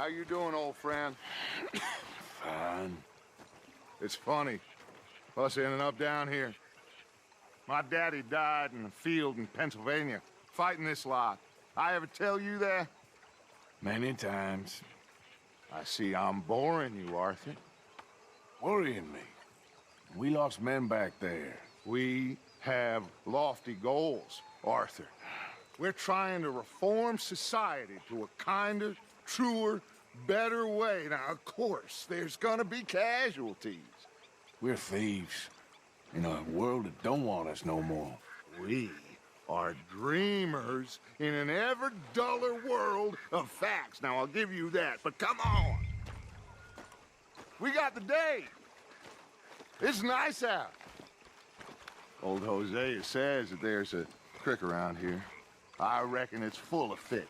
How you doing, old friend? Fine. It's funny, us ending up down here. My daddy died in the field in Pennsylvania, fighting this lot. I ever tell you that? Many times. I see I'm boring you, Arthur. Worrying me. We lost men back there. We have lofty goals, Arthur. We're trying to reform society to a kinder, truer, better way. Now, of course, there's gonna be casualties. We're thieves. In a world that don't want us no more. We are dreamers in an ever duller world of facts. Now, I'll give you that, but come on. We got the day. It's nice out. Old Hosea says that there's a creek around here. I reckon it's full of fish.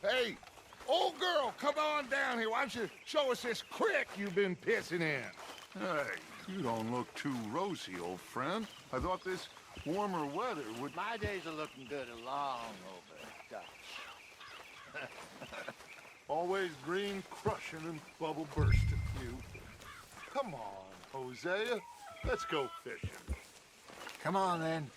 Hey, old girl, come on down here. Why don't you show us this creek you've been pissing in? Hey, you don't look too rosy, old friend. I thought this warmer weather would... My days are looking good along over, Dutch. Always green crushing and bubble bursting, you. Come on, Hosea. Let's go fishing. Come on, then.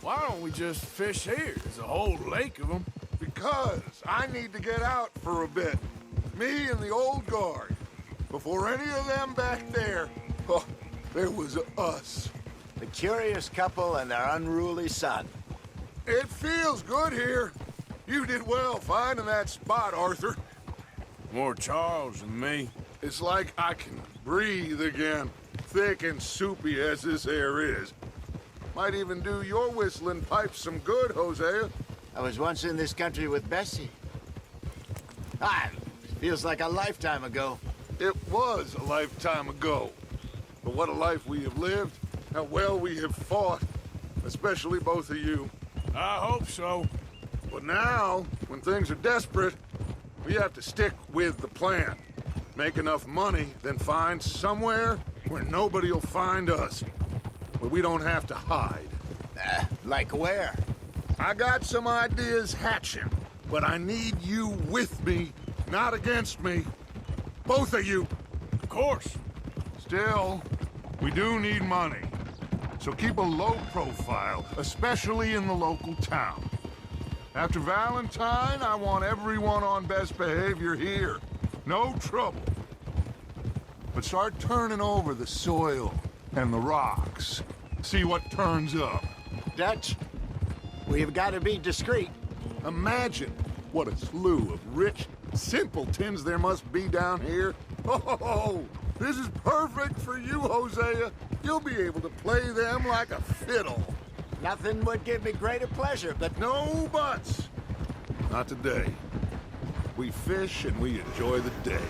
Why don't we just fish here? There's a whole lake of them. Because I need to get out for a bit. Me and the old guard. Before any of them back there, oh, there was us. The curious couple and their unruly son. It feels good here. You did well finding that spot, Arthur. More Charles than me. It's like I can breathe again, thick and soupy as this air is. Might even do your whistling pipes some good, Hosea. I was once in this country with Bessie. Feels like a lifetime ago. It was a lifetime ago. But what a life we have lived, how well we have fought, especially both of you. I hope so. But now, when things are desperate, we have to stick with the plan. Make enough money, then find somewhere where nobody will find us. Where we don't have to hide. Like where? I got some ideas hatching, but I need you with me, not against me. Both of you. Of course. Still, we do need money. So keep a low profile, especially in the local town. After Valentine, I want everyone on best behavior here. No trouble. But start turning over the soil and the rocks. See what turns up. Dutch, we've got to be discreet. Imagine what a slew of rich simpletons there must be down here. Oh, this is perfect for you, Hosea. You'll be able to play them like a fiddle. Nothing would give me greater pleasure, but No buts. Not today. We fish and we enjoy the day.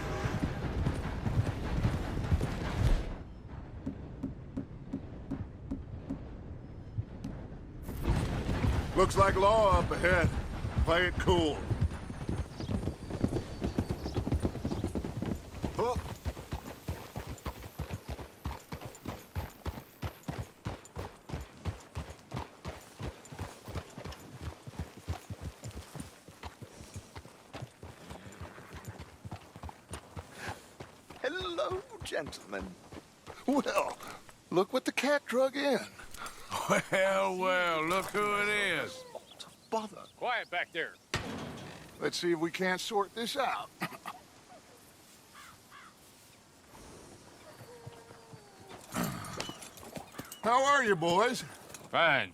Looks like law up ahead. Play it cool. Oh. Hello, gentlemen. Well, look what the cat drug in. Well, look who it is. Bother. Quiet back there. Let's see if we can't sort this out. How are you, boys? Fine.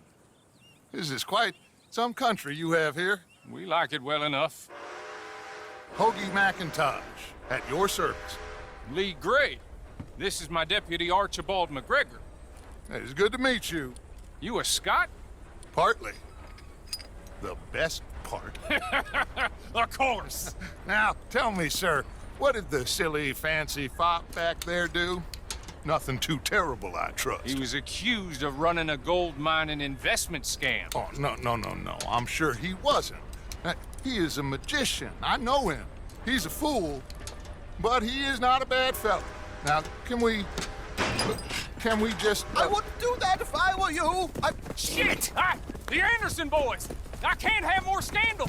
This is quite some country you have here. We like it well enough. Hoagie McIntosh, at your service. Lee Gray. This is my deputy Archibald McGregor. It's good to meet you. You a Scot? Partly. The best part. Of course. Now, tell me, sir, what did the silly, fancy fop back there do? Nothing too terrible, I trust. He was accused of running a gold mining investment scam. Oh, no. I'm sure he wasn't. He is a magician. I know him. He's a fool, but he is not a bad fellow. Now, can we just... I wouldn't do that if I were you. Shit! The Anderson boys! I can't have more scandal!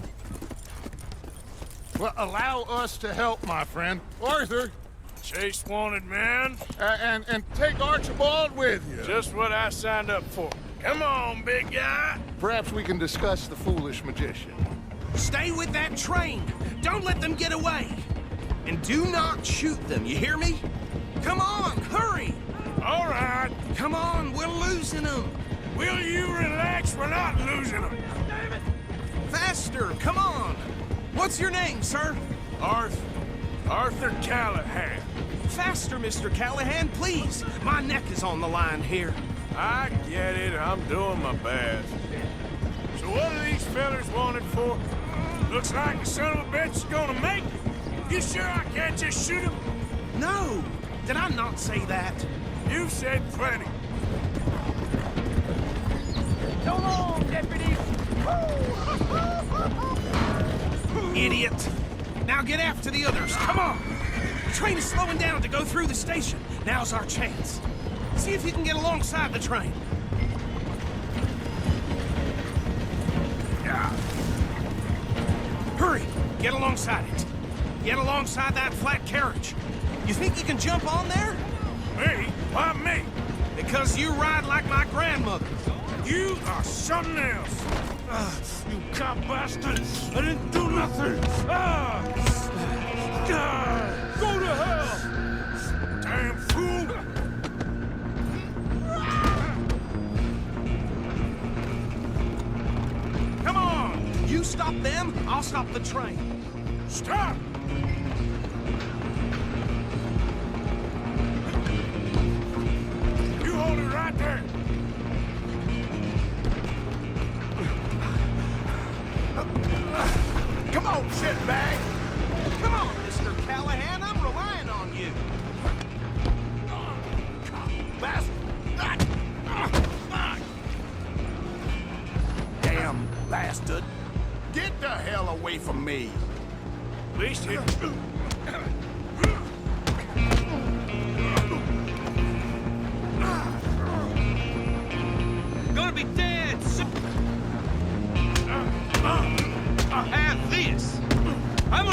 Well, allow us to help, my friend. Arthur, Chase wanted man. and take Archibald with you. Just what I signed up for. Come on, big guy. Perhaps we can discuss the foolish magician. Stay with that train. Don't let them get away. And do not shoot them, you hear me? Come on, hurry! All right. Come on, we're losing them. Will you relax? We're not losing them. Faster, come on. What's your name, sir? Arthur Callahan. Faster, Mr. Callahan, please. My neck is on the line here. I get it. I'm doing my best. So what are these fellers wanted for? Looks like the son of a bitch is gonna make it. You sure I can't just shoot him? No, did I not say that? You've said plenty. So long, deputy! Idiot. Now get after the others, come on. The train is slowing down to go through the station. Now's our chance. See if you can get alongside the train. Hurry, get alongside it. Get alongside that flat carriage. You think you can jump on there? Me? Why me? Because you ride like my grandmother. You are something else. You cop bastard! I didn't do nothing! Go to hell! Damn fool! Come on! You stop them, I'll stop the train. Stop! You hold it right there! Come on, shitbag! Come on, Mr. Callahan, I'm relying on you. Damn bastard! Get the hell away from me! At least it... Gonna be dead soon. Have this. I'm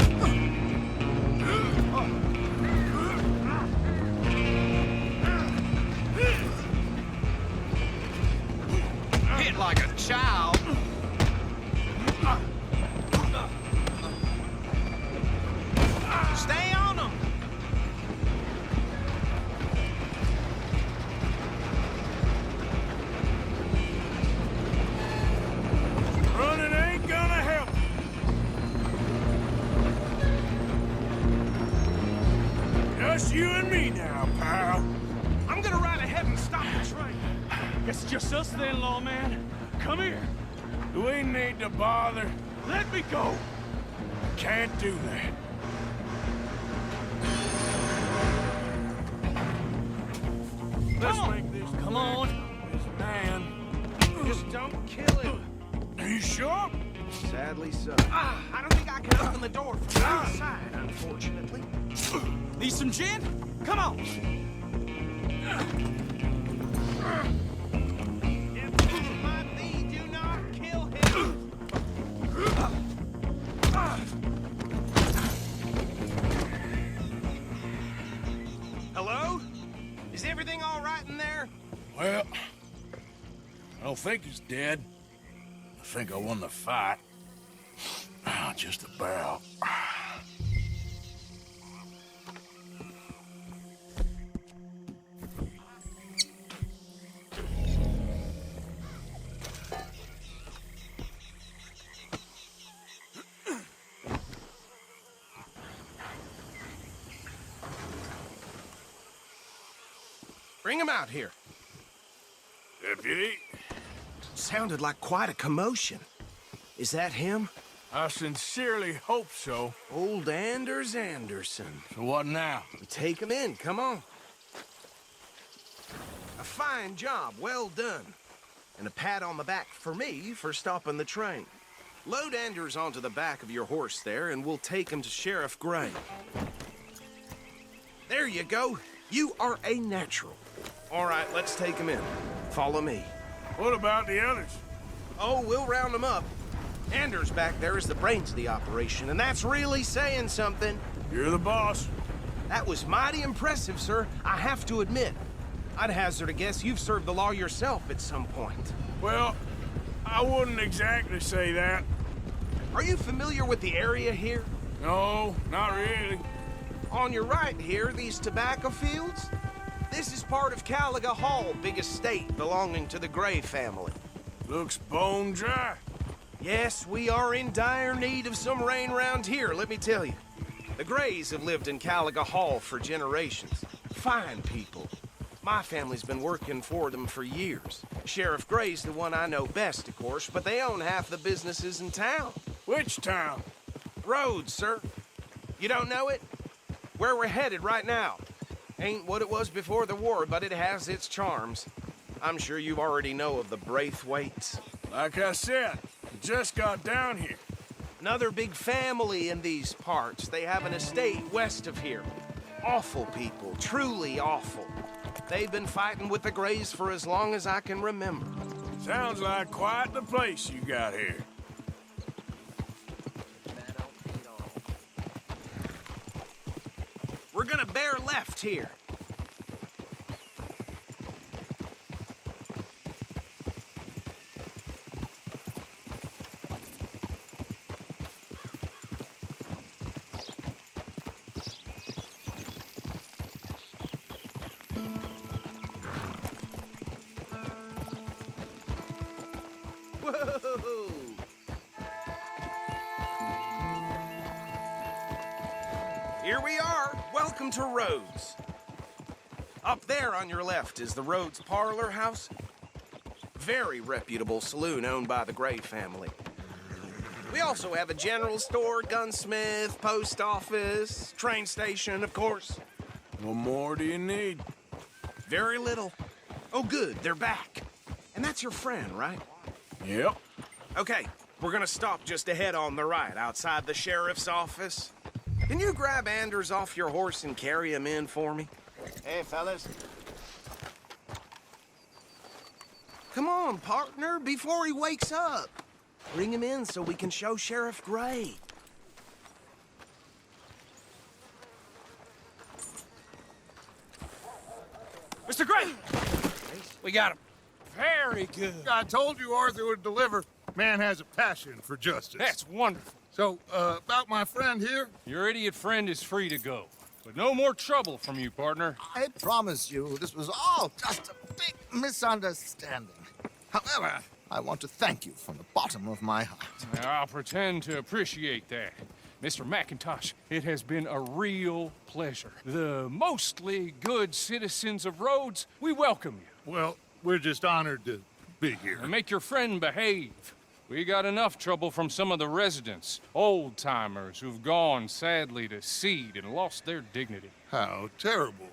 hit like a child. Stay on them. Running ain't gonna help. Just you and me now, pal. I'm gonna ride ahead and stop the train. It's just us then, lawman. Come here. Do we need to bother? Let me go. Can't do that. Let's make this... Come on. This man... Just don't kill him. Are you sure? Sadly so. I don't think I can open the door from the outside, unfortunately. Need some gin? Come on. If this might be, do not kill him. Hello? Is everything all right in there? Well, I don't think he's dead. I think I won the fight. Just about. Bring him out here. Deputy, Sounded like quite a commotion. Is that him? I sincerely hope so. Old Anders Anderson. So what now? Take him in, come on. A fine job, well done. And a pat on the back for me for stopping the train. Load Anders onto the back of your horse there, and we'll take him to Sheriff Gray. There you go. You are a natural. All right, let's take him in. Follow me. What about the others? Oh, we'll round them up. Anders back there is the brains of the operation, and that's really saying something. You're the boss. That was mighty impressive, sir. I have to admit. I'd hazard a guess you've served the law yourself at some point. Well, I wouldn't exactly say that. Are you familiar with the area here? No, not really. On your right here, these tobacco fields? This is part of Caliga Hall, big estate belonging to the Gray family. Looks bone dry. Yes, we are in dire need of some rain round here, let me tell you. The Grays have lived in Caliga Hall for generations. Fine people. My family's been working for them for years. Sheriff Gray's the one I know best, of course, but they own half the businesses in town. Which town? Rhodes, sir. You don't know it? Where we're headed right now. Ain't what it was before the war, but it has its charms. I'm sure you already know of the Braithwaites. Like I said, just got down here. Another big family in these parts. They have an estate west of here. Awful people, truly awful. They've been fighting with the Grays for as long as I can remember. Sounds like quite the place you got here. We're gonna bear left here. Whoa! Here we are. Welcome to Rhodes. Up there on your left is the Rhodes Parlor House. Very reputable saloon owned by the Gray family. We also have a general store, gunsmith, post office, train station, of course. What more do you need? Very little. Oh, good, they're back. And that's your friend, right? Yep. Okay, we're gonna stop just ahead on the right, outside the sheriff's office. Can you grab Anders off your horse and carry him in for me? Hey, fellas. Come on, partner, before he wakes up. Bring him in so we can show Sheriff Gray. Mr. Gray! We got him. Very good. I told you Arthur would deliver. Man has a passion for justice. That's wonderful. So, about my friend here? Your idiot friend is free to go. But no more trouble from you, partner. I promise you, this was all just a big misunderstanding. However, I want to thank you from the bottom of my heart. I'll pretend to appreciate that. Mr. McIntosh, it has been a real pleasure. The mostly good citizens of Rhodes, we welcome you. Well, we're just honored to be here. And make your friend behave. We got enough trouble from some of the residents, old-timers who've gone, sadly, to seed and lost their dignity. How terrible.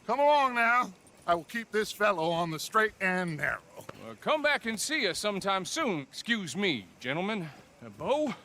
Come along now. I will keep this fellow on the straight and narrow. Come back and see us sometime soon. Excuse me, gentlemen. Bo,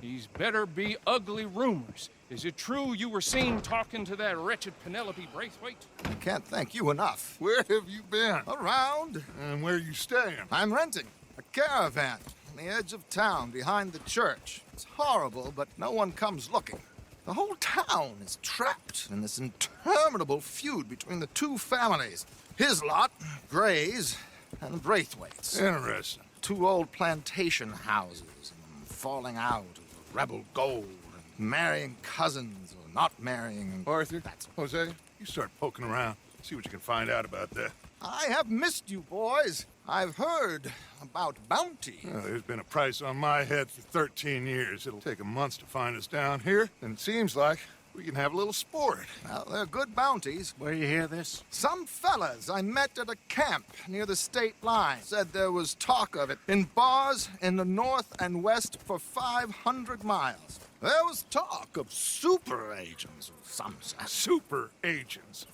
these better be ugly rumors. Is it true you were seen talking to that wretched Penelope Braithwaite? I can't thank you enough. Where have you been? Around, And where you staying? I'm renting a caravan on the edge of town behind the church. It's horrible, but no one comes looking. The whole town is trapped in this interminable feud between the two families. His lot, Gray's, and the Braithwaites. Interesting. Two old plantation houses, and falling out over rebel gold, and marrying cousins or not marrying. Arthur, That's Jose, you start poking around. See what you can find out about that. I have missed you, boys. I've heard about bounty. Well, there's been a price on my head for 13 years. It'll take a month to find us down here, and it seems like We can have a little sport. Well, they're good bounties. Where you hear this? Some fellas I met at a camp near the state line said there was talk of it in bars in the north and west for 500 miles. There was talk of super agents of some sort. Super agents.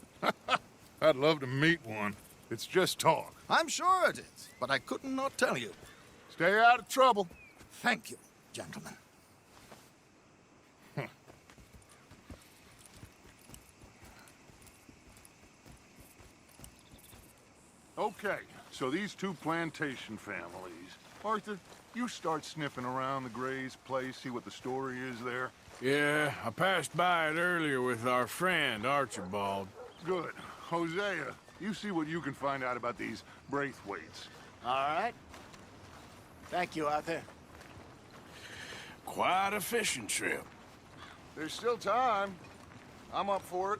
I'd love to meet one. It's just talk. I'm sure it is, but I couldn't not tell you. Stay out of trouble. Thank you, gentlemen. Okay, so these two plantation families. Arthur, you start sniffing around the Gray's place, see what the story is there. Yeah, I passed by it earlier with our friend, Archibald. Good. Hosea, you see what you can find out about these Braithwaites. All right. Thank you, Arthur. Quite a fishing trip. There's still time. I'm up for it.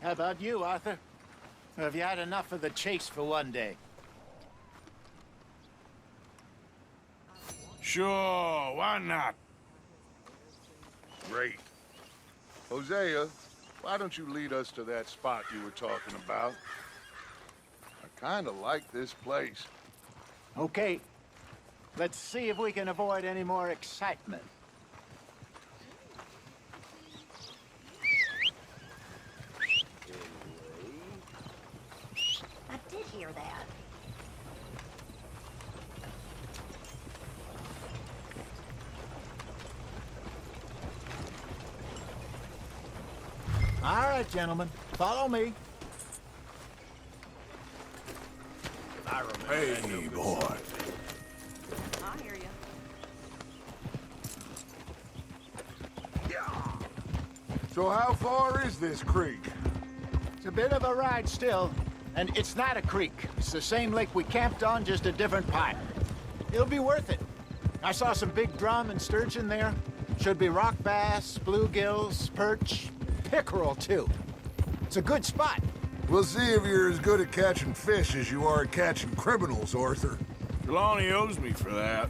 How about you, Arthur? Have you had enough of the chase for one day? Sure, why not? Great. Hosea, why don't you lead us to that spot you were talking about? I kind of like this place. Okay. Let's see if we can avoid any more excitement. I did hear that. All right, gentlemen. Follow me. Hey, boy. I hear you. So how far is this creek? It's a bit of a ride still, and it's not a creek. It's the same lake we camped on, just a different part. It'll be worth it. I saw some big drum and sturgeon there. Should be rock bass, bluegills, perch, pickerel, too. It's a good spot. We'll see if you're as good at catching fish as you are at catching criminals, Arthur. Trelawney owes me for that.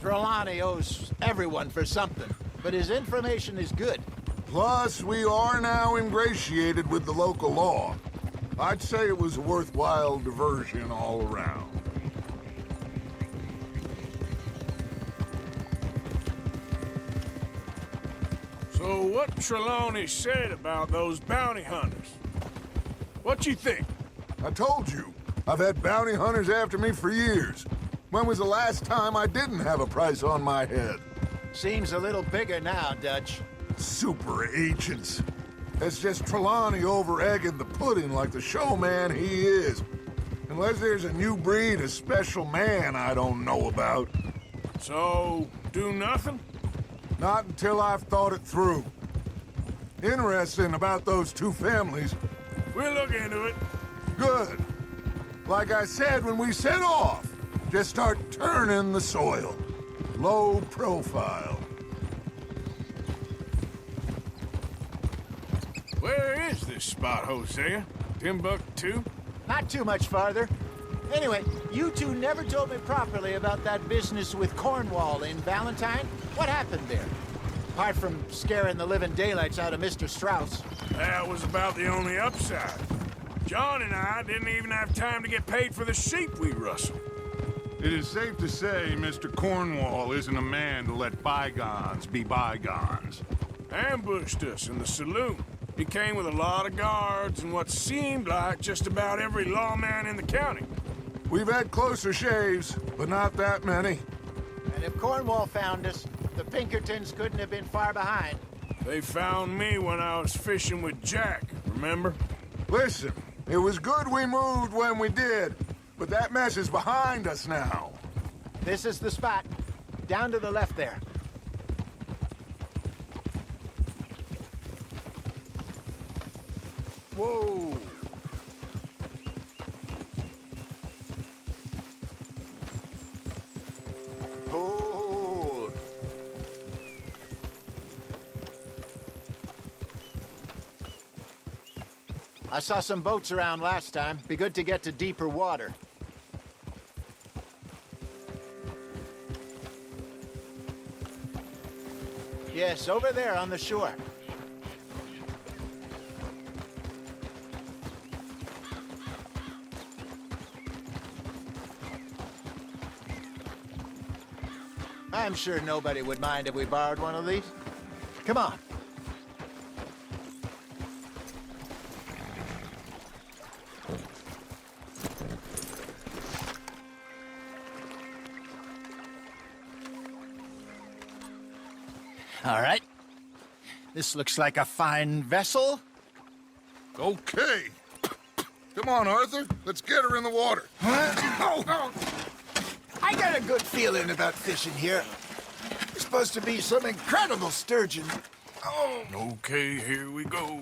Trelawney owes everyone for something, but his information is good. Plus, we are now ingratiated with the local law. I'd say it was a worthwhile diversion all around. So what Trelawney said about those bounty hunters? What you think? I told you, I've had bounty hunters after me for years. When was the last time I didn't have a price on my head? Seems a little bigger now, Dutch. Super agents. That's just Trelawney over-egging the pudding like the showman he is. Unless there's a new breed of special man I don't know about. So, do nothing? Not until I've thought it through. Interesting about those two families. We'll look into it. Good. Like I said when we set off, just start turning the soil. Low profile. Where is this spot, Hosea? Timbuktu? Not too much farther. Anyway, you two never told me properly about that business with Cornwall in Valentine. What happened there? Apart from scaring the living daylights out of Mr. Strauss. That was about the only upside. John and I didn't even have time to get paid for the sheep we rustled. It is safe to say Mr. Cornwall isn't a man to let bygones be bygones. Ambushed us in the saloon. He came with a lot of guards and what seemed like just about every lawman in the county. We've had closer shaves, but not that many. And if Cornwall found us, the Pinkertons couldn't have been far behind. They found me when I was fishing with Jack, remember? Listen, it was good we moved when we did, but that mess is behind us now. This is the spot. Down to the left there. Whoa! Hold. I saw some boats around last time. Be good to get to deeper water. Yes, over there on the shore. I'm sure nobody would mind if we borrowed one of these. Come on. All right. This looks like a fine vessel. Okay. Come on, Arthur. Let's get her in the water. Oh. I got a good feeling about fishing here. It's supposed to be some incredible sturgeon. Oh. Okay, here we go.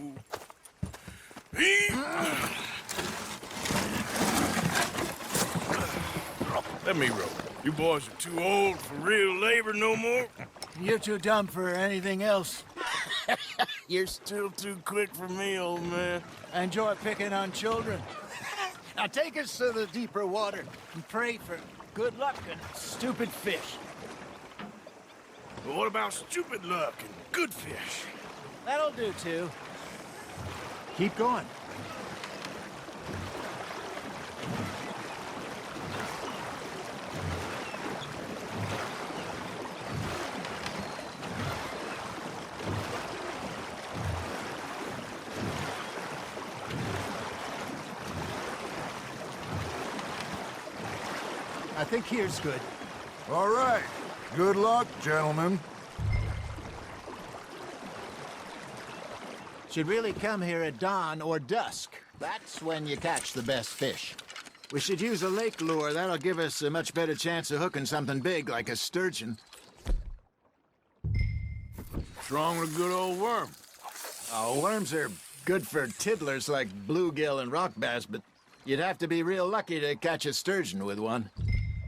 Let me row. You boys are too old for real labor no more. You're too dumb for anything else. You're still too quick for me, old man. I enjoy picking on children. Now take us to the deeper water and pray for good luck and stupid fish. But what about stupid luck and good fish? That'll do, too. Keep going. I think here's good. All right. Good luck, gentlemen. Should really come here at dawn or dusk. That's when you catch the best fish. We should use a lake lure. That'll give us a much better chance of hooking something big like a sturgeon. What's wrong with a good old worm? Oh, worms are good for tiddlers like bluegill and rock bass, but you'd have to be real lucky to catch a sturgeon with one.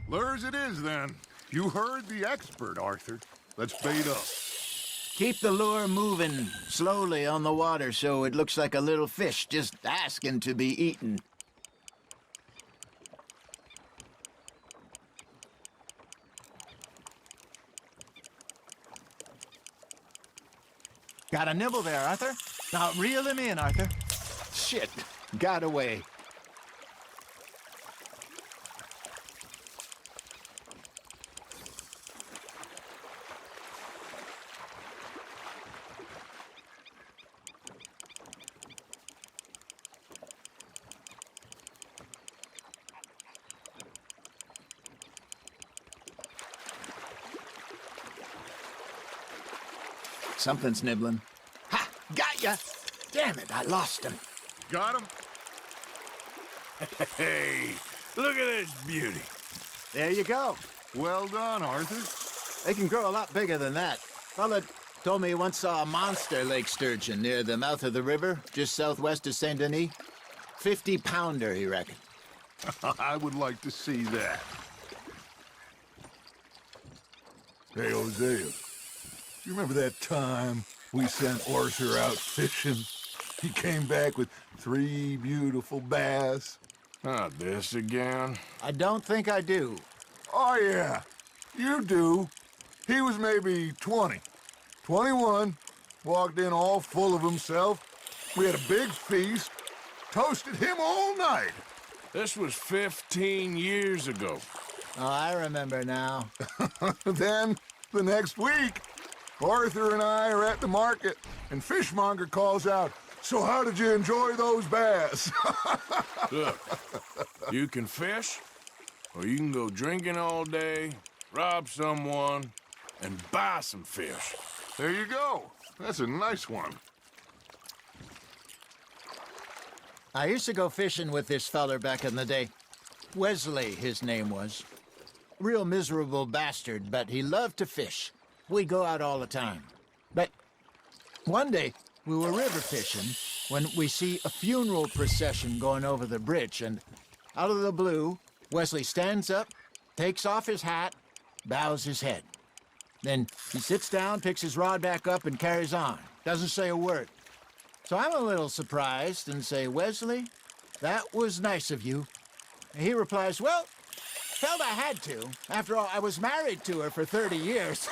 Lures it is, then. You heard the expert, Arthur. Let's bait up. Keep the lure moving slowly on the water so it looks like a little fish just asking to be eaten. Got a nibble there, Arthur. Now reel him in, Arthur. Shit, got away. Something's nibbling. Ha! Got ya! Damn it, I lost him. Got him? Hey, look at this beauty. There you go. Well done, Arthur. They can grow a lot bigger than that. Fella told me he once saw a monster lake sturgeon near the mouth of the river, just southwest of Saint Denis. 50-pounder, he reckoned. I would like to see that. Hey, Hosea. You remember that time we sent Arthur out fishing? He came back with 3 beautiful bass. Not this again. I don't think I do. Oh, yeah. You do. He was maybe 20. 21. Walked in all full of himself. We had a big feast. Toasted him all night. This was 15 years ago. Oh, I remember now. Then, the next week, Arthur and I are at the market, and Fishmonger calls out, "So how did you enjoy those bass?" Look, you can fish, or you can go drinking all day, rob someone, and buy some fish. There you go. That's a nice one. I used to go fishing with this feller back in the day. Wesley, his name was. Real miserable bastard, but he loved to fish. We'd go out all the time. But one day, we were river fishing when we see a funeral procession going over the bridge, and out of the blue, Wesley stands up, takes off his hat, bows his head. Then he sits down, picks his rod back up, and carries on. Doesn't say a word. So I'm a little surprised and say, "Wesley, that was nice of you." And he replies, "Well, felt I had to. After all, I was married to her for 30 years.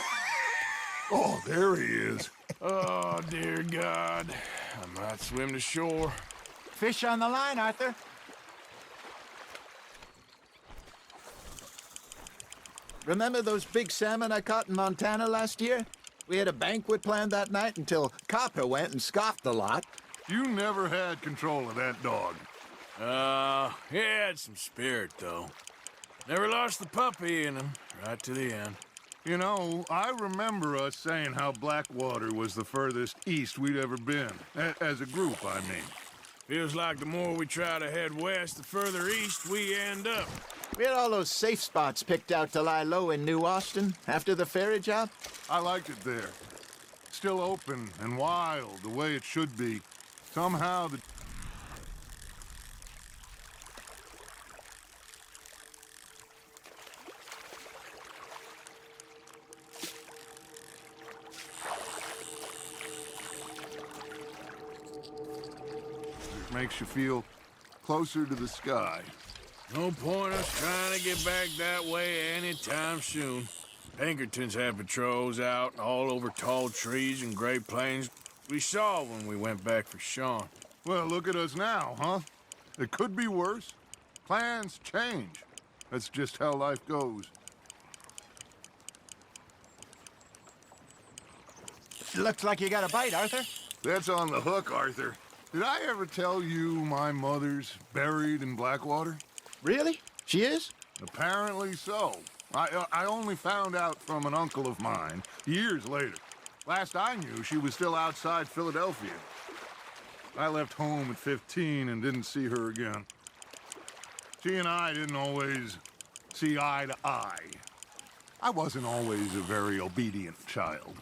Oh, there he is. Oh, dear God. I might swim to shore. Fish on the line, Arthur. remember those big salmon I caught in Montana last year? We had a banquet planned that night until Copper went and scoffed the lot. You never had control of that dog. He had some spirit, though. Never lost the puppy in him, right to the end. You know, I remember us saying how Blackwater was the furthest east we'd ever been. As a group, I mean. Feels like the more we try to head west, the further east we end up. We had all those safe spots picked out to lie low in New Austin after the ferry job. I liked it there. Still open and wild, the way it should be. Somehow the... makes you feel closer to the sky. No point us trying to get back that way anytime soon. Pinkertons had patrols out all over tall trees and Great Plains. We saw when we went back for Sean. Well, look at us now, huh? It could be worse. Plans change. That's just how life goes. Looks like you got a bite, Arthur. That's on the hook, Arthur. Did I ever tell you my mother's buried in Blackwater? Really? She is? Apparently so. I only found out from an uncle of mine years later. Last I knew, she was still outside Philadelphia. I left home at 15 and didn't see her again. She and I didn't always see eye to eye. I wasn't always a very obedient child.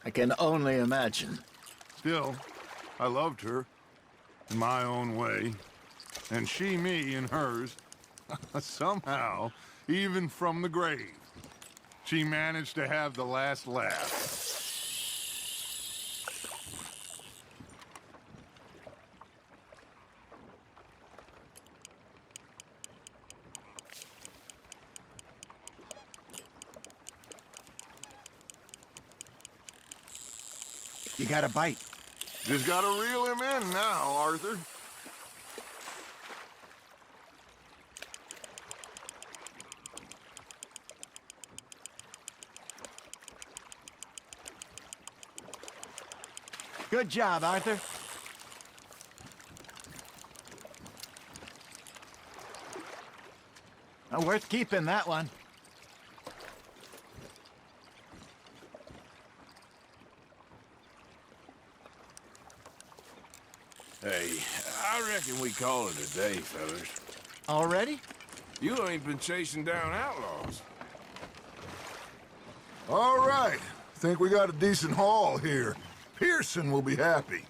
I can only imagine. Still, I loved her in my own way, and she me in hers. Somehow, even from the grave, she managed to have the last laugh. You got a bite. Just gotta reel him in now, Arthur. Good job, Arthur. Worth keeping, that one. Hey, I reckon we call it a day, fellas. Already? You ain't been chasing down outlaws. All right. Think we got a decent haul here. Pearson will be happy.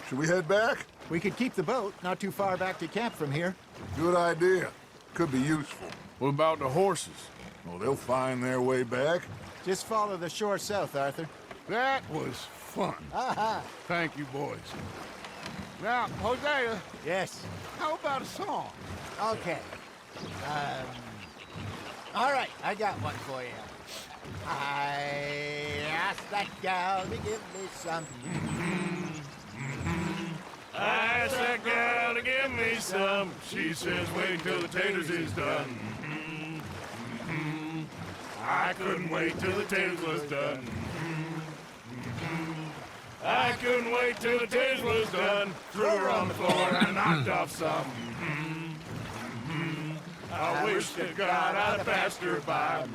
Should we head back? We could keep the boat, not too far back to camp from here. Good idea. Could be useful. What about the horses? Well, they'll find their way back. Just follow the shore south, Arthur. That was fun. Aha! Thank you, boys. Now, Hosea, Yes. how about a song? Okay. All right, I got one for you. I asked that gal to give me some. I asked that gal to give me some. She says, wait till the taters is done. I couldn't wait till the taters was done. I couldn't wait till the taters was done. Threw her on the floor and knocked off some. I wish to God I'd passed her by.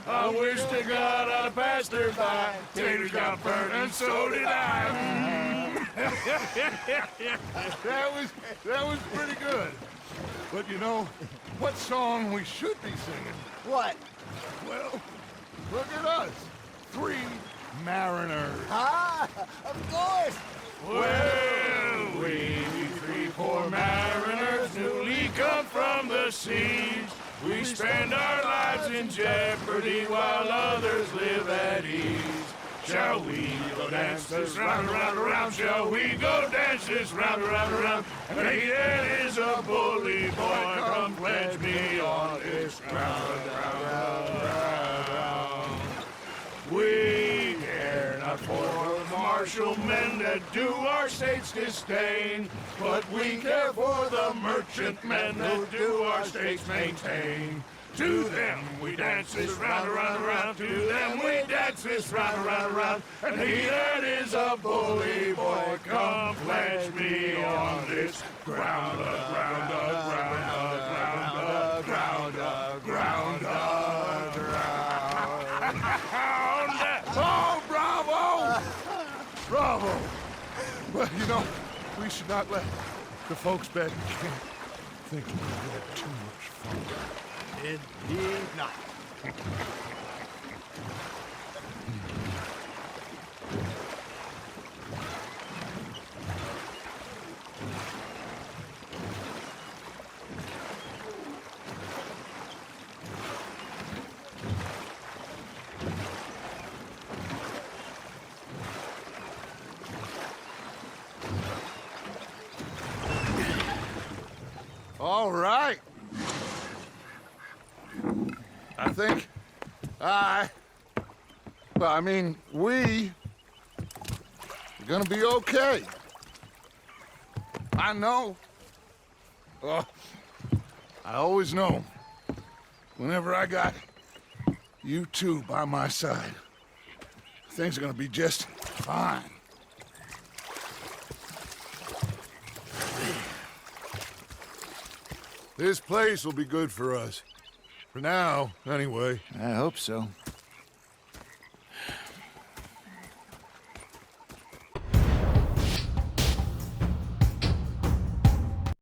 I wish to God I'd passed her by. Taters got burnt and so did I. That was pretty good. But you know, what song we should be singing? What? Well, look at us. 3 mariners. Ah, of course. Well, we 3 poor mariners newly come from the seas. We spend our lives in jeopardy while others live at ease. Shall we go dance this round, around, around? Shall we go dance this round, around, around? Hayden is a bully boy, come pledge me on this ground, round. We care not for the martial men that do our states disdain, but we care for the merchant men that do our states maintain. To them we dance this round, around, around. To them we dance this round, around, around. And he that is a bully boy, come pledge me on this ground, ground, ground, ground, ground, ground. Oh, bravo! Bravo! Well, you know, we should not let the folks back in camp think we had too much fun. Indeed not. All right. I think we're gonna be okay. I know. I always know. Whenever I got you two by my side, things are gonna be just fine. This place will be good for us. For now, anyway. I hope so.